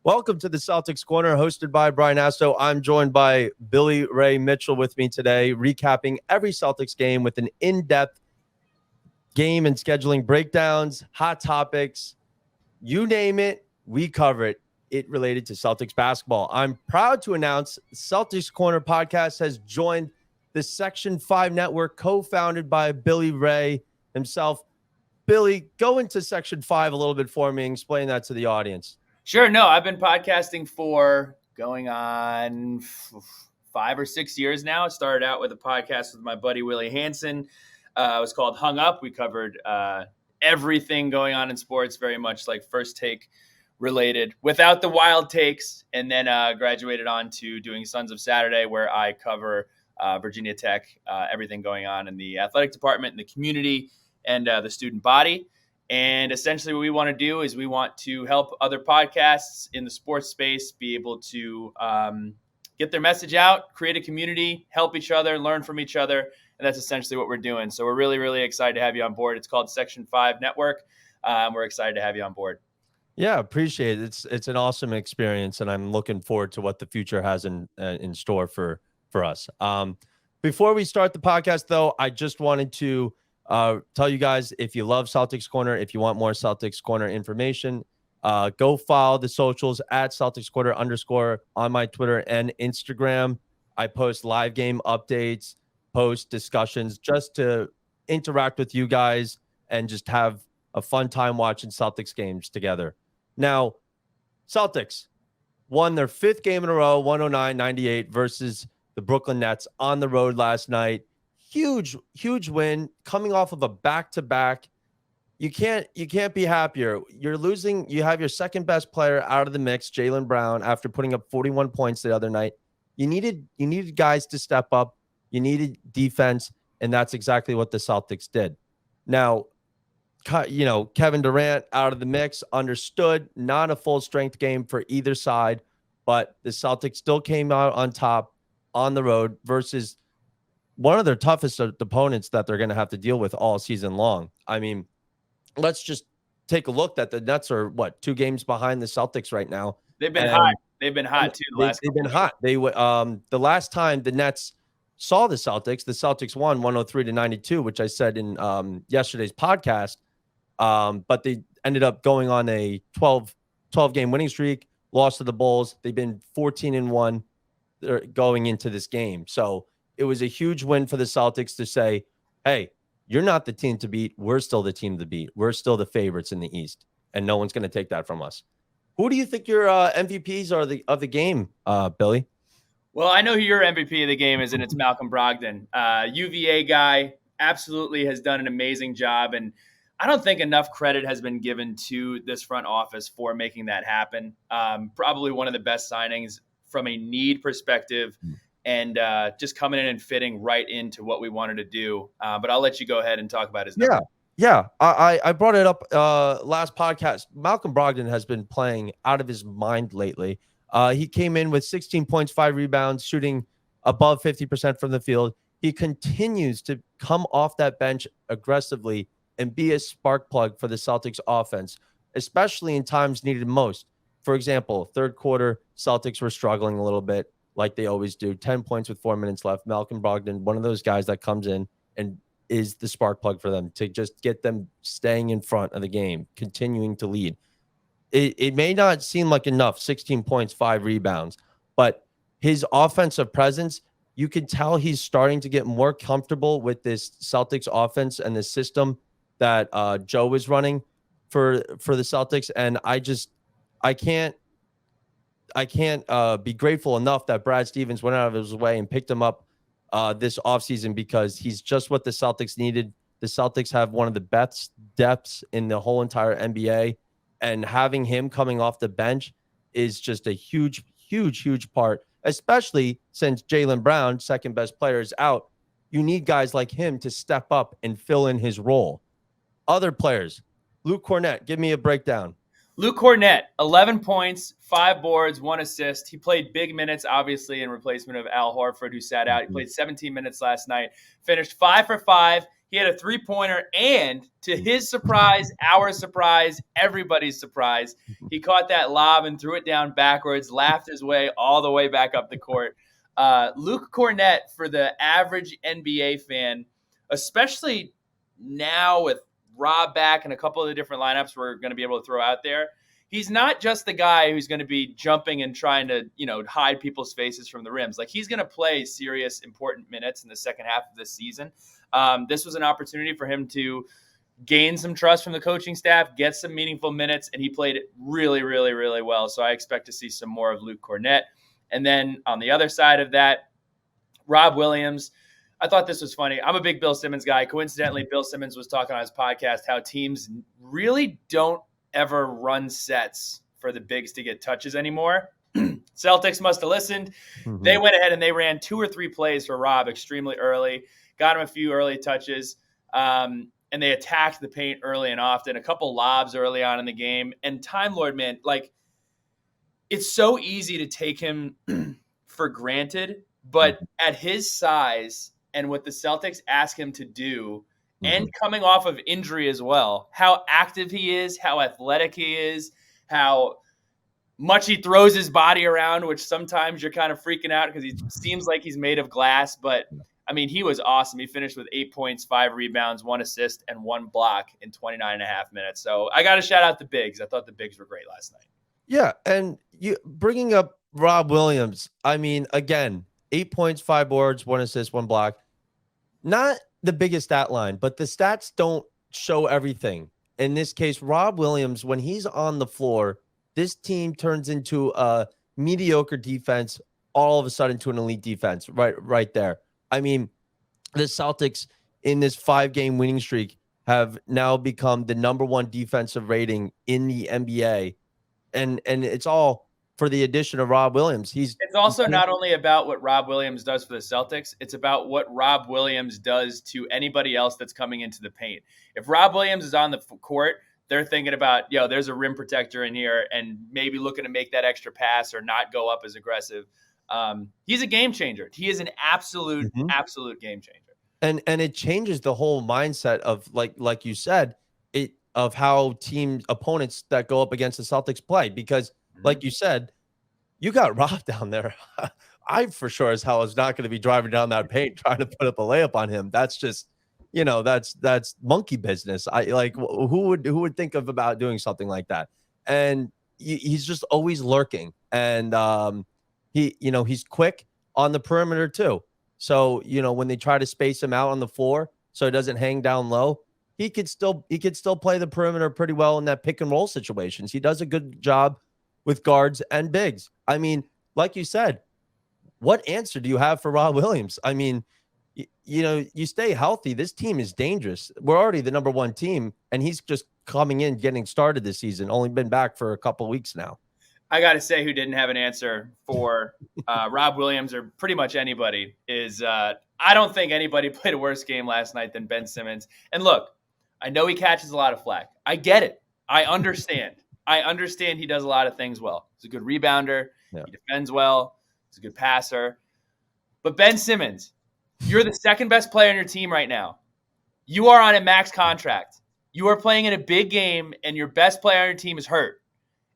Welcome to the Celtics Corner, hosted by Brian Asto. I'm joined by Billy Ray Mitchell with me today, recapping every Celtics game with an in-depth game and scheduling breakdowns, hot topics, you name it, we cover it. It related to Celtics basketball. I'm proud to announce Celtics Corner podcast has joined the Section 5 network, co-founded by Billy Ray himself. Billy, go into Section 5 a little bit for me and explain that to the audience. Sure. No, I've been podcasting for going on 5 or 6 years now. I started out with a podcast with my buddy Willie Hansen. It was called Hung Up. We covered everything going on in sports, very much like First Take related, without the wild takes, and then graduated on to doing Sons of Saturday, where I cover Virginia Tech, everything going on in the athletic department, in the community, and the student body. And essentially what we want to do is we want to help other podcasts in the sports space be able to get their message out, create a community, help each other, learn from each other. And that's essentially what we're doing. So we're really, really excited to have you on board. It's called Section 5 Network. We're excited to have you on board. Yeah, appreciate it. It's an awesome experience, and I'm looking forward to what the future has in store for us. Before we start the podcast, though, I just wanted to tell you guys, if you love Celtics Corner, if you want more Celtics Corner information, go follow the socials at Celtics Corner _ on my Twitter and Instagram. I post live game updates, post discussions, just to interact with you guys and just have a fun time watching Celtics games together. Now, Celtics won their 5th game in a row, 109-98 versus the Brooklyn Nets on the road last night. Huge win coming off of a back-to-back. You can't be happier. You're losing. You have your second best player out of the mix, Jaylen Brown, after putting up 41 points the other night. You needed guys to step up. You needed defense, and that's exactly what the Celtics did. Now, Kevin Durant out of the mix, understood, not a full strength game for either side, but the Celtics still came out on top on the road versus one of their toughest opponents that they're going to have to deal with all season long. I mean, let's just take a look that the Nets are 2 games behind the Celtics right now. They've been hot. They've been hot too. They've been hot. The last time the Nets saw the Celtics won 103-92, which I said in yesterday's podcast. But they ended up going on a 12 game winning streak, lost to the Bulls. They've been 14-1 going into this game. So it was a huge win for the Celtics to say, hey, you're not the team to beat. We're still the team to beat. We're still the favorites in the East, and no one's going to take that from us. Who do you think your MVPs are of the game, Billy? Well, I know who your MVP of the game is, and it's Malcolm Brogdon. UVA guy, absolutely has done an amazing job, and I don't think enough credit has been given to this front office for making that happen. Probably one of the best signings from a need perspective, and just coming in and fitting right into what we wanted to do. But I'll let you go ahead and talk about his number. Yeah. I brought it up last podcast. Malcolm Brogdon has been playing out of his mind lately. He came in with 16 points, 5 rebounds, shooting above 50% from the field. He continues to come off that bench aggressively and be a spark plug for the Celtics offense, especially in times needed most. For example, third quarter, Celtics were struggling a little bit, like they always do. 10 points with 4 minutes left. Malcolm Brogdon, one of those guys that comes in and is the spark plug for them to just get them staying in front of the game, continuing to lead. It may not seem like enough, 16 points, 5 rebounds, but his offensive presence, you can tell he's starting to get more comfortable with this Celtics offense and the system that Joe is running for the Celtics. And I can't be grateful enough that Brad Stevens went out of his way and picked him up this offseason, because he's just what the Celtics needed. The Celtics have one of the best depths in the whole entire NBA, and having him coming off the bench is just a huge part, especially since Jaylen Brown, second best player, is out. You need guys like him to step up and fill in his role. Other players, Luke Cornett, give me a breakdown. Luke Cornett, 11 points, 5 boards, 1 assist. He played big minutes, obviously, in replacement of Al Horford, who sat out. He played 17 minutes last night, finished 5 for 5. He had a 3-pointer, and to his surprise, our surprise, everybody's surprise, he caught that lob and threw it down backwards, laughed his way all the way back up the court. Luke Cornett, for the average NBA fan, especially now with Rob back and a couple of the different lineups we're going to be able to throw out there, he's not just the guy who's going to be jumping and trying to, hide people's faces from the rims. Like, he's going to play serious, important minutes in the second half of this season. This was an opportunity for him to gain some trust from the coaching staff, get some meaningful minutes, and he played it really, really, really well. So I expect to see some more of Luke Cornett. And then on the other side of that, Rob Williams. I thought this was funny. I'm a big Bill Simmons guy. Coincidentally, Bill Simmons was talking on his podcast how teams really don't ever run sets for the bigs to get touches anymore. Celtics must have listened. Mm-hmm. They went ahead and they ran 2 or 3 plays for Rob extremely early, got him a few early touches, and they attacked the paint early and often, a couple lobs early on in the game. And Time Lord, man, like, it's so easy to take him for granted, but at his size and what the Celtics ask him to do, and coming off of injury as well, how active he is, how athletic he is, how much he throws his body around, which sometimes you're kind of freaking out because he seems like he's made of glass. But, I mean, he was awesome. He finished with 8 points, 5 rebounds, 1 assist, and 1 block in 29 and a half minutes. So I got to shout out the bigs. I thought the bigs were great last night. Yeah, and you bringing up Rob Williams, I mean, again, 8 points, 5 boards, 1 assist, 1 block. Not the biggest stat line, but the stats don't show everything. In this case, Rob Williams, when he's on the floor, this team turns into a mediocre defense all of a sudden to an elite defense right there. I mean, the Celtics in this 5-game winning streak have now become the #1 defensive rating in the NBA. And it's all for the addition of Rob Williams. It's also not only about what Rob Williams does for the Celtics, it's about what Rob Williams does to anybody else that's coming into the paint. If Rob Williams is on the court, they're thinking about, there's a rim protector in here and maybe looking to make that extra pass or not go up as aggressive. He's a game changer. He is an absolute game changer. And it changes the whole mindset of, like you said, of how team opponents that go up against the Celtics play, because like you said, you got Rob down there. I for sure as hell is not going to be driving down that paint trying to put up a layup on him. That's just, that's monkey business. Who would think about doing something like that? And he's just always lurking. And he's quick on the perimeter too. So, when they try to space him out on the floor so he doesn't hang down low, he could still play the perimeter pretty well in that pick and roll situations. He does a good job with guards and bigs. I mean, like you said, what answer do you have for Rob Williams? I mean, you stay healthy. This team is dangerous. We're already the #1 team, and he's just coming in, getting started this season. Only been back for a couple of weeks now. I got to say, who didn't have an answer for Rob Williams or pretty much anybody is I don't think anybody played a worse game last night than Ben Simmons. And look, I know he catches a lot of flack. I get it. I understand. He does a lot of things well. He's a good rebounder. Yeah. He defends well. He's a good passer. But Ben Simmons, you're the second best player on your team right now. You are on a max contract. You are playing in a big game, and your best player on your team is hurt.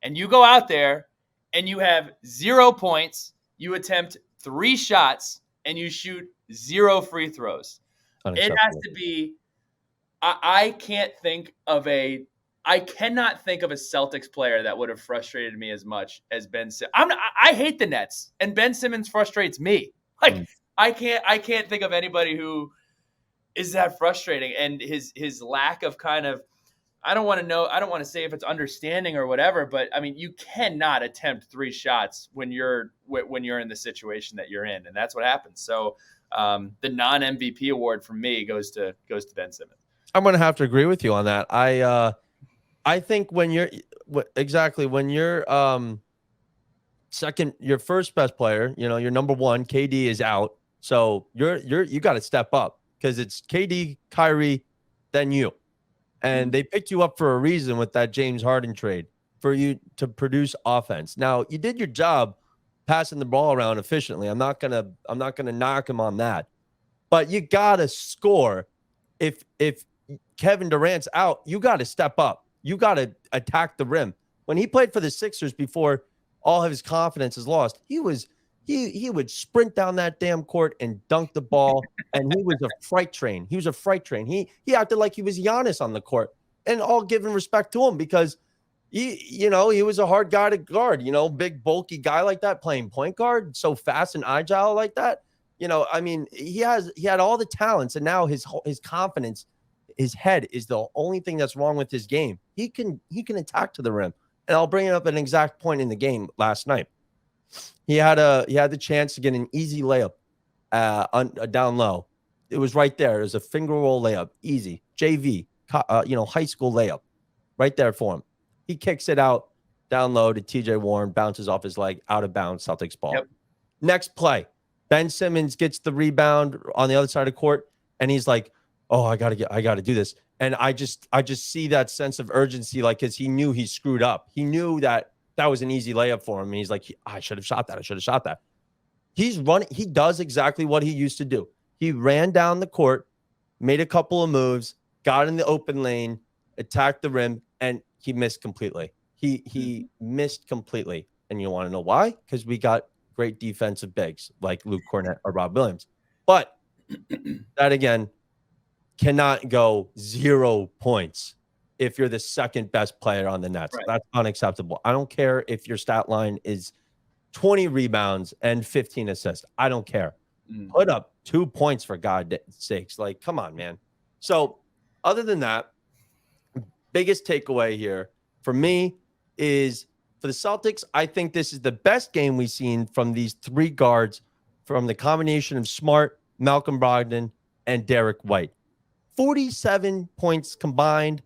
And you go out there, and you have 0 points. You attempt 3 shots, and you shoot 0 free throws. It has to be – I cannot think of a Celtics player that would have frustrated me as much as Ben Simmons. I hate the Nets, and Ben Simmons frustrates me. I can't think of anybody who is that frustrating. And his lack of kind of, I don't want to say if it's understanding or whatever, but I mean, you cannot attempt 3 shots when you're in the situation that you're in, and that's what happens. So the non-MVP award from me goes to Ben Simmons. I'm going to have to agree with you on that. I think when you're your first best player, your #1, KD is out. So you got to step up because it's KD, Kyrie, then you. And they picked you up for a reason with that James Harden trade for you to produce offense. Now, you did your job passing the ball around efficiently. I'm not going to knock him on that. But you got to score if Kevin Durant's out, you got to step up. You got to attack the rim. When he played for the Sixers before all of his confidence is lost, he would sprint down that damn court and dunk the ball, and he was a freight train. He was a freight train. He acted like he was Giannis on the court, and all giving respect to him because he was a hard guy to guard. Big bulky guy like that playing point guard, so fast and agile like that. I mean, he had all the talents, and now his confidence, his head is the only thing that's wrong with his game. He can attack to the rim, and I'll bring it up at an exact point in the game last night. He had the chance to get an easy layup down low. It was right there. It was a finger roll layup, easy JV, high school layup, right there for him. He kicks it out down low to TJ Warren, bounces off his leg, out of bounds, Celtics ball. Yep. Next play, Ben Simmons gets the rebound on the other side of the court, and he's like, "Oh, I gotta do this." And I just see that sense of urgency, like, because he knew he screwed up. He knew that was an easy layup for him. And he's like, I should have shot that. He's running. He does exactly what he used to do. He ran down the court, made a couple of moves, got in the open lane, attacked the rim, and he missed completely. He missed completely. And you want to know why? Because we got great defensive bigs like Luke Cornett or Rob Williams. But that, again, cannot go 0 points if you're the second best player on the Nets. Right. That's unacceptable. I don't care if your stat line is 20 rebounds and 15 assists. I don't care. Put up 2 points for God's sakes. Like, come on, man. So other than that, biggest takeaway here for me is for the Celtics, I think this is the best game we've seen from these three guards, from the combination of Smart, Malcolm Brogdon, and Derek White. 47 points combined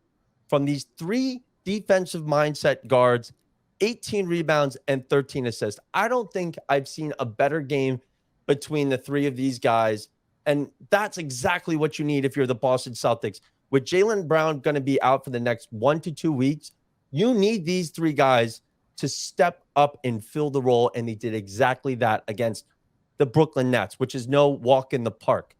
from these three defensive mindset guards, 18 rebounds, and 13 assists. I don't think I've seen a better game between the three of these guys. And that's exactly what you need if you're the Boston Celtics. With Jaylen Brown going to be out for the next 1 to 2 weeks, you need these three guys to step up and fill the role. And they did exactly that against the Brooklyn Nets, which is no walk in the park.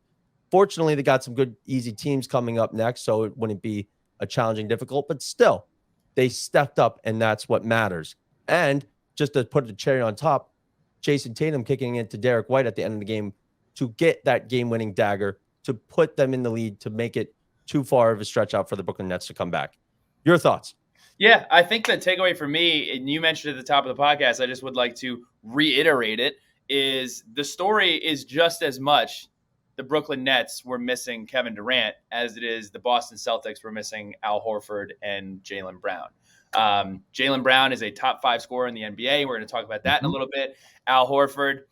Fortunately, they got some good, easy teams coming up next, so it wouldn't be a challenging, difficult, but still, they stepped up, and that's what matters. And just to put the cherry on top, Jason Tatum kicking into Derek White at the end of the game to get that game-winning dagger, to put them in the lead, to make it too far of a stretch out for the Brooklyn Nets to come back. Your thoughts? Yeah, I think the takeaway for me, and you mentioned at the top of the podcast, I just would like to reiterate it, is the story is just as much the Brooklyn Nets were missing Kevin Durant as it is the Boston Celtics were missing Al Horford and Jaylen Brown. Jaylen Brown is a top 5 scorer in the NBA. We're going to talk about that in a little bit. Al Horford,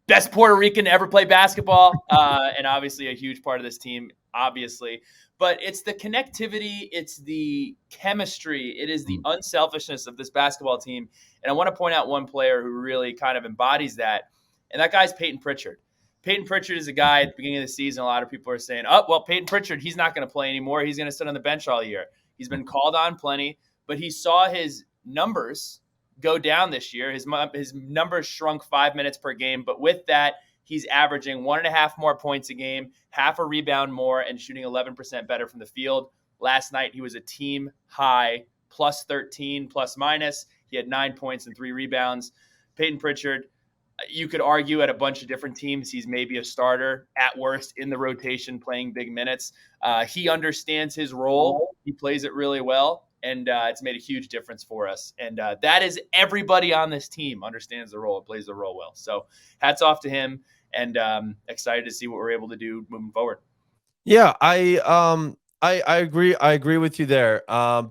best Puerto Rican to ever play basketball, and obviously a huge part of this team, obviously. But it's the connectivity, it's the chemistry, it is the unselfishness of this basketball team. And I want to point out one player who really kind of embodies that, and that guy's Peyton Pritchard. Peyton Pritchard is a guy at the beginning of the season, a lot of people are saying, oh, well, Peyton Pritchard, he's not going to play anymore. He's going to sit on the bench all year. He's been called on plenty, but he saw his numbers go down this year. His numbers shrunk 5 minutes per game, but with that, he's averaging 1.5 more points a game, half a rebound more, and shooting 11% better from the field. Last night, he was a team high, plus 13, plus minus. He had 9 points and 3 rebounds. Peyton Pritchard, you could argue at a bunch of different teams, he's maybe a starter, at worst in the rotation, playing big minutes. He understands his role. He plays it really well, and it's made a huge difference for us. And that is everybody on this team understands the role and plays the role well. So hats off to him, and excited to see what we're able to do moving forward. Yeah, I agree. I agree with you there.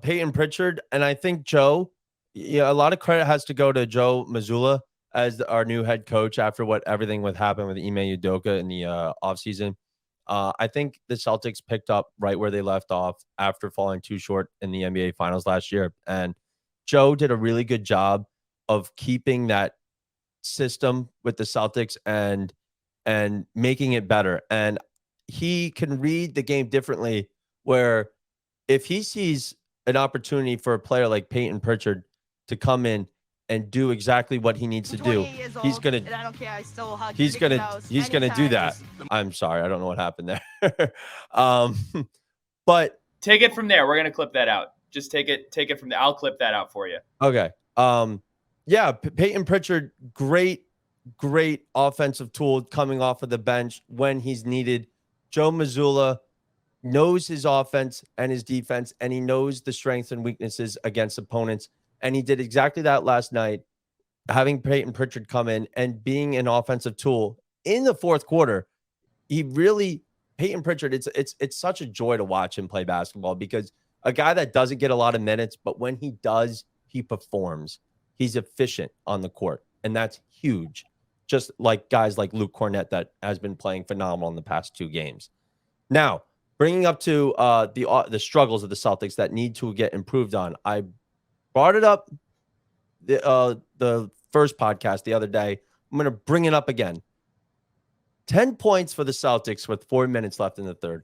Peyton Pritchard, and I think Joe, a lot of credit has to go to Joe Mazzulla as our new head coach after everything happened with Ime Udoka in the offseason. I think the Celtics picked up right where they left off after falling too short in the NBA Finals last year. And Joe did a really good job of keeping that system with the Celtics and making it better. And he can read the game differently, where if he sees an opportunity for a player like Peyton Pritchard to come in and do exactly what he needs to do, he's gonna and I don't care. I still hug he's Mickey gonna Mouse he's gonna do anytime. that. I'm sorry, I don't know what happened there. um, but Take it from there. We're gonna clip that out. Just take it from there. I'll clip that out for you. okay. Yeah, Peyton Pritchard, great offensive tool coming off of the bench when he's needed. Joe Mazzulla knows his offense and his defense, and he knows the strengths and weaknesses against opponents. And he did exactly that last night, having Peyton Pritchard come in and being an offensive tool in the fourth quarter. Peyton Pritchard, it's such a joy to watch him play basketball, because a guy that doesn't get a lot of minutes, but when he does, he performs. He's efficient on the court, and that's huge. Just like guys like Luke Cornett that has been playing phenomenal in the past 2 games. Now, bringing up to the struggles of the Celtics that need to get improved on. I brought it up the first podcast the other day. I'm going to bring it up again. 10 points for the Celtics with 4 minutes left in the third.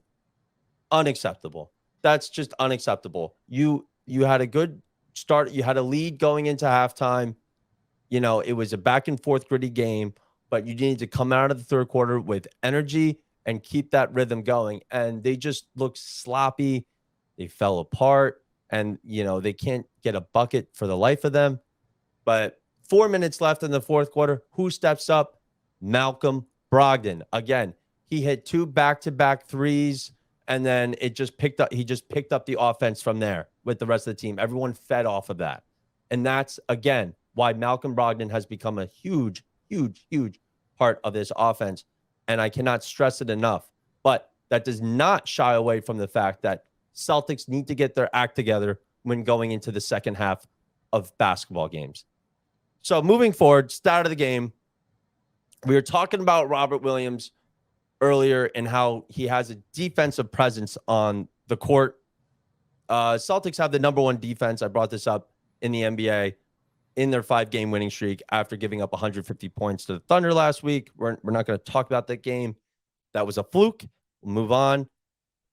Unacceptable. That's just unacceptable. You had a good start. You had a lead going into halftime. It was a back and forth gritty game, but you needed to come out of the third quarter with energy and keep that rhythm going. And they just looked sloppy. They fell apart, and they can't get a bucket for the life of them. But 4 minutes left in the fourth quarter. Who steps up? Malcolm Brogdon. Again, he hit 2 back-to-back threes, and then he just picked up the offense from there with the rest of the team. Everyone fed off of that. And that's, again, why Malcolm Brogdon has become a huge, huge, huge part of this offense. And I cannot stress it enough. But that does not shy away from the fact that Celtics need to get their act together when going into the second half of basketball games. So moving forward, start of the game, we were talking about Robert Williams earlier and how he has a defensive presence on the court. Celtics have the number 1 defense. I brought this up in the NBA in their 5-game winning streak after giving up 150 points to the Thunder last week. We're not going to talk about that game. That was a fluke. We'll move on.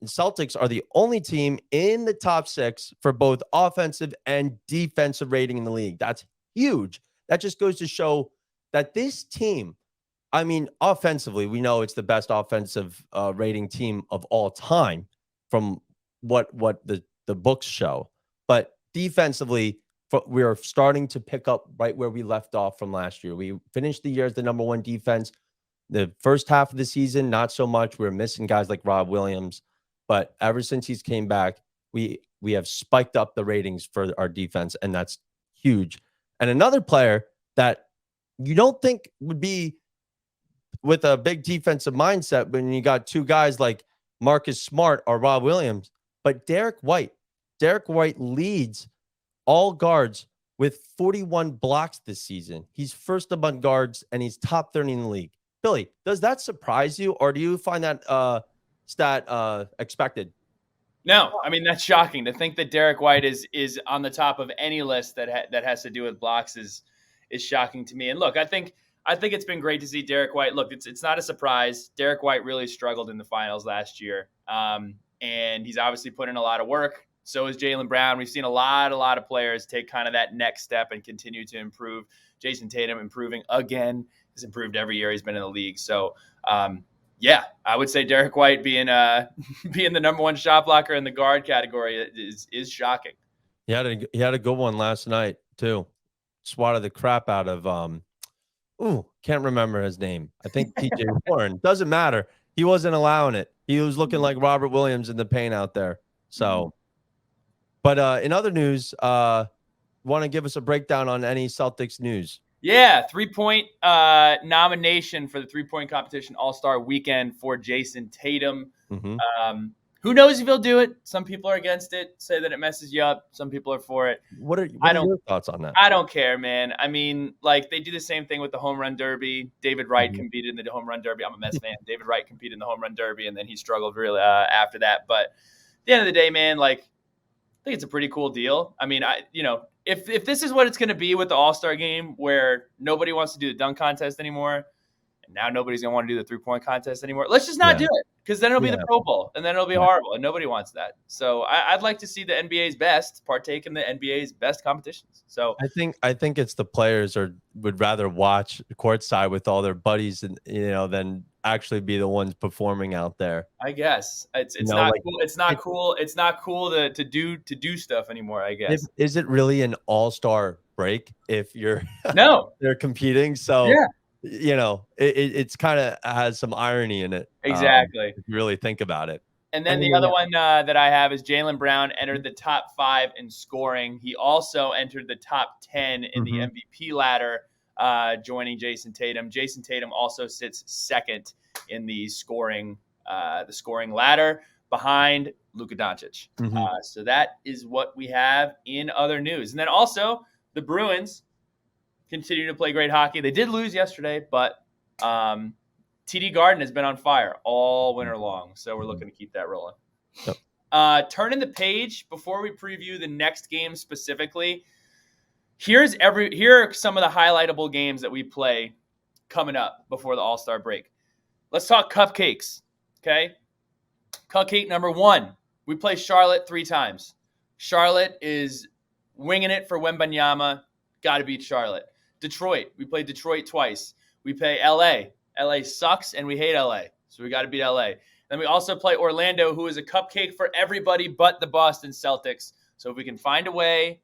The Celtics are the only team in the top 6 for both offensive and defensive rating in the league. That's huge. That just goes to show that this team, I mean, offensively, we know it's the best offensive rating team of all time from what the books show. But defensively, we are starting to pick up right where we left off from last year. We finished the year as the number 1 defense. The first half of the season, not so much. We were missing guys like Rob Williams. But ever since he's came back, we have spiked up the ratings for our defense, and that's huge. And another player that you don't think would be with a big defensive mindset when you got 2 guys like Marcus Smart or Rob Williams, but Derek White. Derek White leads all guards with 41 blocks this season. He's first among guards, and he's top 30 in the league. Billy, does that surprise you, or do you find that stat expected? No, I mean, that's shocking to think that Derek White is on the top of any list that has to do with blocks is shocking to me. And look, I think it's been great to see Derek White. Look, it's not a surprise. Derek White really struggled in the finals last year, and he's obviously put in a lot of work. So is Jaylen Brown. We've seen a lot of players take kind of that next step and continue to improve. Jason Tatum improving again. He's improved every year he's been in the league. So, yeah, I would say Derek White being the number 1 shot blocker in the guard category is shocking. He had a good one last night too. Swatted the crap out of can't remember his name. I think TJ Warren. Doesn't matter. He wasn't allowing it. He was looking like Robert Williams in the paint out there. So, but in other news, want to give us a breakdown on any Celtics news? Yeah, 3-point nomination for the 3-point competition All-Star Weekend for Jason Tatum. Mm-hmm. Who knows if he'll do it? Some people are against it, say that it messes you up. Some people are for it. What are your thoughts on that? I don't care, man. I mean, like, they do the same thing with the home run derby. David Wright competed in the home run derby. I'm a Mets fan. David Wright competed in the home run derby, and then he struggled really after that. But at the end of the day, man, like, I think it's a pretty cool deal. I mean, if this is what it's going to be with the All-Star game, where nobody wants to do the dunk contest anymore, And now nobody's going to want to do the 3-point contest anymore. Let's just not Yeah. do it, because then it'll be Yeah. the Pro Bowl, and then it'll be horrible, and nobody wants that. So I'd like to see the NBA's best partake in the NBA's best competitions. So I think it's the players would rather watch courtside with all their buddies and than actually be the ones performing out there. I guess it's You know, not like cool. It's not cool. It's not cool to do stuff anymore, I guess. is it really an all-star break if you're No. they're competing? So Yeah. it's kind of has some irony in it. Exactly. If you really think about it. And then the other one that I have is Jaylen Brown entered the top 5 in scoring. He also entered the top 10 in the MVP ladder, joining Jason Tatum. Jason Tatum also sits second in the scoring ladder behind Luka Doncic. So that is what we have in other news. And then also the Bruins continue to play great hockey. They did lose yesterday, but TD Garden has been on fire all winter long, so we're looking to keep that rolling. Yep. Turning the page before we preview the next game specifically. Here are some of the highlightable games that we play coming up before the All-Star break. Let's talk cupcakes. Okay, cupcake number 1. We play Charlotte 3 times. Charlotte is winging it for Wembanyama. Got to beat Charlotte. Detroit. We play Detroit twice. We play LA. LA sucks, and we hate LA, so we got to beat LA. Then we also play Orlando, who is a cupcake for everybody but the Boston Celtics. So if we can find a way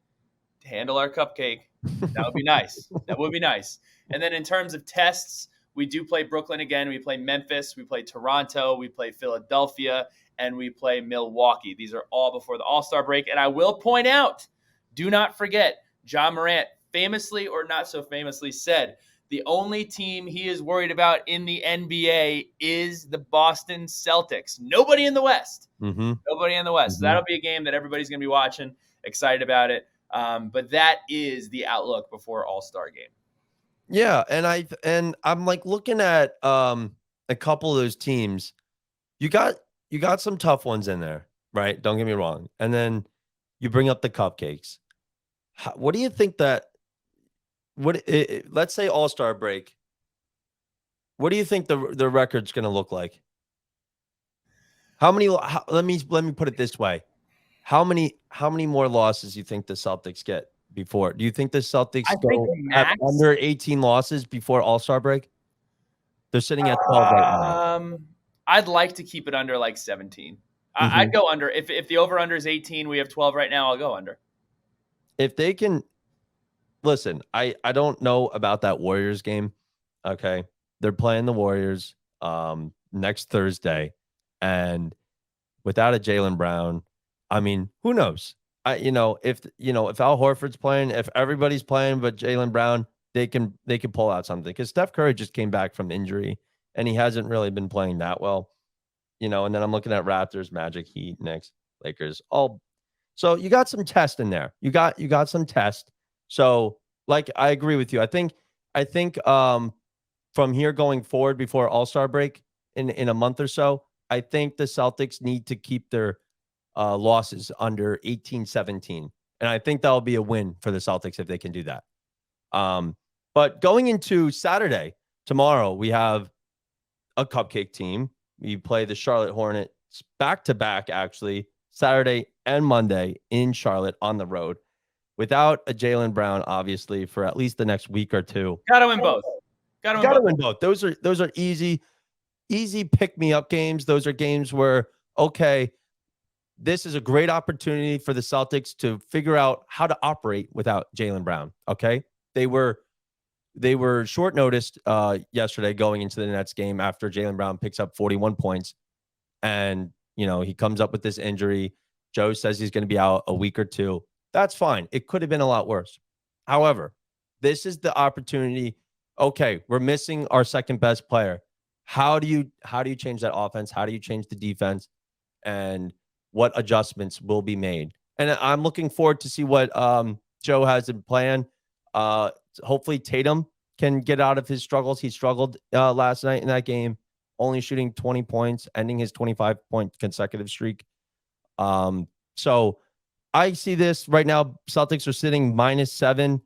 to handle our cupcake, that would be nice. That would be nice. And then in terms of tests, we do play Brooklyn again. We play Memphis. We play Toronto. We play Philadelphia. And we play Milwaukee. These are all before the All-Star break. And I will point out, do not forget, John Morant famously or not so famously said, the only team he is worried about in the NBA is the Boston Celtics. Nobody in the West. Nobody in the West. So that'll be a game that everybody's going to be watching, excited about it. But that is the outlook before All-Star game. Yeah, and I'm like looking at a couple of those teams. You got some tough ones in there, right? Don't get me wrong. And then you bring up the cupcakes. What do you think that? Let's say All-Star break. What do you think the record's going to look like? Let me put it this way. How many more losses do you think the Celtics get before? Do you think the Celtics have under 18 losses before All-Star break? They're sitting at 12 right now. I'd like to keep it under like 17. I'd go under. If the over-under is 18, we have 12 right now, I'll go under. If they can listen, I don't know about that Warriors game. Okay. They're playing the Warriors next Thursday. And without a Jaylen Brown, I mean, who knows? If Al Horford's playing, if everybody's playing but Jaylen Brown, they can pull out something. Because Steph Curry just came back from injury and he hasn't really been playing that well. And then I'm looking at Raptors, Magic, Heat, Knicks, Lakers, all. So you got some test in there. You got some test. So, like, I agree with you. I think from here going forward before All-Star break in a month or so, I think the Celtics need to keep their losses under 18-17. And I think that'll be a win for the Celtics if they can do that. But going into Saturday, tomorrow, we have a cupcake team. We play the Charlotte Hornets back-to-back, actually, Saturday and Monday in Charlotte on the road. Without a Jaylen Brown, obviously, for at least the next week or two. Gotta win both. Gotta win both. Those are easy pick-me-up games. Those are games where, okay, this is a great opportunity for the Celtics to figure out how to operate without Jaylen Brown. Okay, they were short-noticed yesterday going into the Nets game after Jaylen Brown picks up 41 points, and he comes up with this injury. Joe says he's going to be out a week or two. That's fine. It could have been a lot worse. However, this is the opportunity. Okay, we're missing our second best player. How do you change that offense? How do you change the defense? And what adjustments will be made? And I'm looking forward to see what Joe has in plan. Hopefully Tatum can get out of his struggles. He struggled last night in that game, only shooting 20 points, ending his 25-point consecutive streak. So I see this right now. Celtics are sitting -7.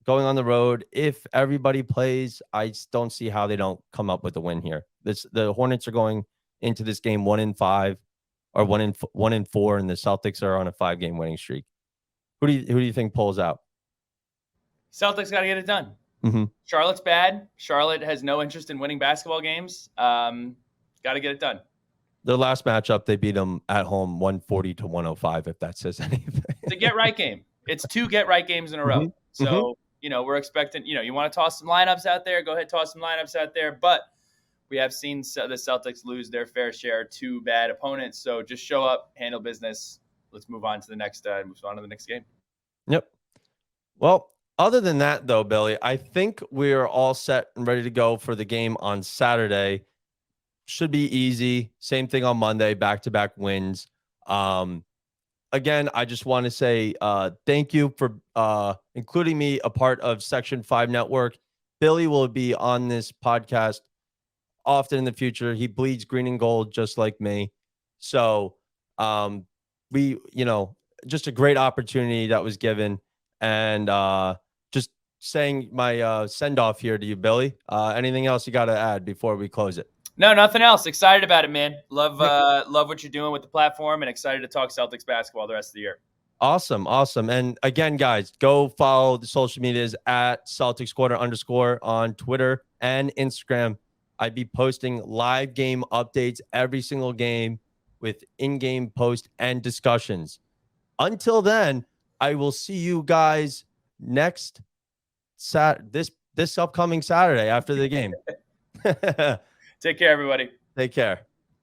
going on the road. If everybody plays, I don't see how they don't come up with a win here. The Hornets are going into this game 1-5 or 1-4, and the Celtics are on a 5-game winning streak. Who do you think pulls out? Celtics got to get it done. Mm-hmm. Charlotte's bad. Charlotte has no interest in winning basketball games. Got to get it done. Their last matchup, they beat them at home 140-105, if that says anything. It's a get-right game. It's 2 get-right games in a row. Mm-hmm. So, we're expecting, you want to toss some lineups out there, go ahead, toss some lineups out there. But we have seen the Celtics lose their fair share to bad opponents. So just show up, handle business. Let's move on to the next game. Yep. Well, other than that, though, Billy, I think we're all set and ready to go for the game on Saturday. Should be easy. Same thing on Monday, back-to-back wins. Again, I just want to say thank you for including me a part of Section 5 Network. Billy will be on this podcast often in the future. He bleeds green and gold just like me. So we, just a great opportunity that was given. And just saying my send-off here to you, Billy. Anything else you got to add before we close it? No, nothing else. Excited about it, man. Love what you're doing with the platform, and excited to talk Celtics basketball the rest of the year. Awesome. And again, guys, go follow the social medias at @CelticsQuarter_ on Twitter and Instagram. I'd be posting live game updates every single game with in-game post and discussions. Until then, I will see you guys next this upcoming Saturday after the game. Take care, everybody. Take care.